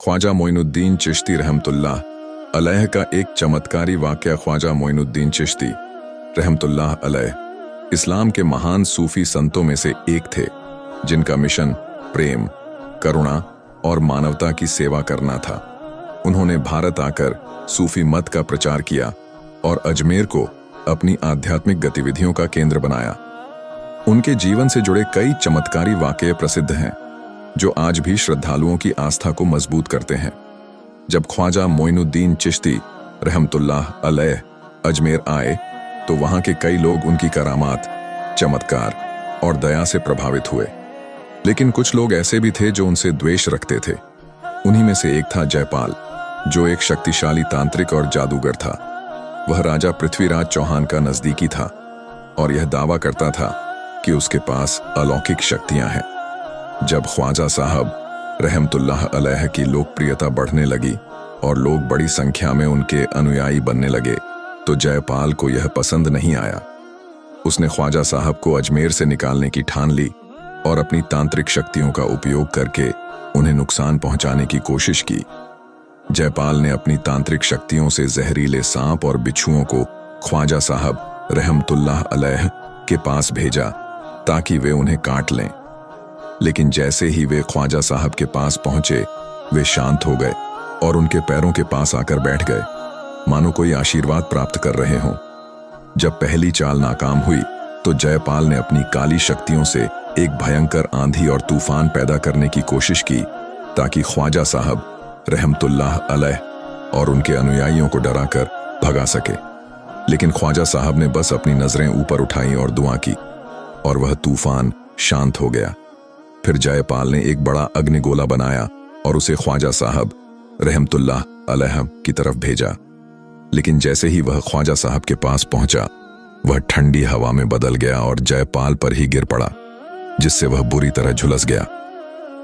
ख्वाजा मोइनुद्दीन चिश्ती रहमतुल्लाह अलैह का एक चमत्कारी वाक़या। ख्वाजा मोइनुद्दीन चिश्ती रहमतुल्लाह अलैह इस्लाम के महान सूफी संतों में से एक थे, जिनका मिशन प्रेम, करुणा और मानवता की सेवा करना था। उन्होंने भारत आकर सूफी मत का प्रचार किया और अजमेर को अपनी आध्यात्मिक गतिविधियों का केंद्र बनाया। उनके जीवन से जुड़े कई चमत्कारी वाक़ये प्रसिद्ध हैं, जो आज भी श्रद्धालुओं की आस्था को मजबूत करते हैं। जब ख्वाजा मोइनुद्दीन चिश्ती रहमतुल्लाह अलैह अजमेर आए, तो वहां के कई लोग उनकी करामात, चमत्कार और दया से प्रभावित हुए। लेकिन कुछ लोग ऐसे भी थे जो उनसे द्वेष रखते थे। उन्हीं में से एक था जयपाल, जो एक शक्तिशाली तांत्रिक और जादूगर था। वह राजा पृथ्वीराज चौहान का नजदीकी था और यह दावा करता था कि उसके पास अलौकिक शक्तियां हैं। जब ख्वाजा साहब रहमतुल्लाह अलैह की लोकप्रियता बढ़ने लगी और लोग बड़ी संख्या में उनके अनुयायी बनने लगे, तो जयपाल को यह पसंद नहीं आया। उसने ख्वाजा साहब को अजमेर से निकालने की ठान ली और अपनी तांत्रिक शक्तियों का उपयोग करके उन्हें नुकसान पहुंचाने की कोशिश की। जयपाल ने अपनी तांत्रिक शक्तियों से जहरीले सांप और बिच्छुओं को ख्वाजा साहब रहमतुल्लाह अलैह के पास भेजा ताकि वे उन्हें काट लें। लेकिन जैसे ही वे ख्वाजा साहब के पास पहुंचे, वे शांत हो गए और उनके पैरों के पास आकर बैठ गए, मानो कोई आशीर्वाद प्राप्त कर रहे हों। जब पहली चाल नाकाम हुई, तो जयपाल ने अपनी काली शक्तियों से एक भयंकर आंधी और तूफान पैदा करने की कोशिश की, ताकि ख्वाजा साहब रहमतुल्लाह अलैह और उनके अनुयायियों को डराकर भगा सके। लेकिन ख्वाजा साहब ने बस अपनी नजरें ऊपर उठाई और दुआ की, और वह तूफान शांत हो गया। फिर जयपाल ने एक बड़ा अग्निगोला बनाया और उसे ख्वाजा साहब रहमतुल्लाह अलैह की तरफ भेजा। लेकिन जैसे ही वह ख्वाजा साहब के पास पहुंचा, वह ठंडी हवा में बदल गया और जयपाल पर ही गिर पड़ा, जिससे वह बुरी तरह झुलस गया।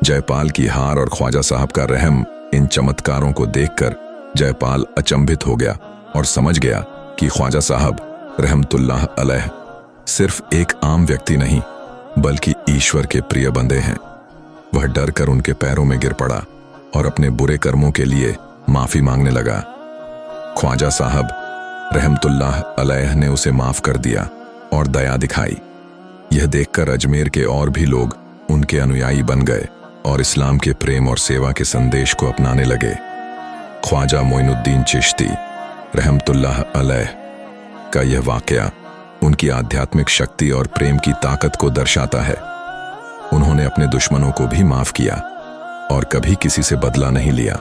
जयपाल की हार और ख्वाजा साहब का रहम, इन चमत्कारों को देखकर जयपाल अचंभित हो गया और समझ गया कि ख्वाजा साहब रहमतुल्लाह अलैह सिर्फ एक आम व्यक्ति नहीं, बल्कि ईश्वर के प्रिय बंदे हैं। वह डर कर उनके पैरों में गिर पड़ा और अपने बुरे कर्मों के लिए माफी मांगने लगा। ख्वाजा साहब रहमतुल्लाह अलैह ने उसे माफ कर दिया और दया दिखाई। यह देखकर अजमेर के और भी लोग उनके अनुयायी बन गए और इस्लाम के प्रेम और सेवा के संदेश को अपनाने लगे। ख्वाजा मोइनुद्दीन चिश्ती रहमतुल्लाह अलैह का यह वाक़या उनकी आध्यात्मिक शक्ति और प्रेम की ताकत को दर्शाता है। उन्होंने अपने दुश्मनों को भी माफ किया और कभी किसी से बदला नहीं लिया।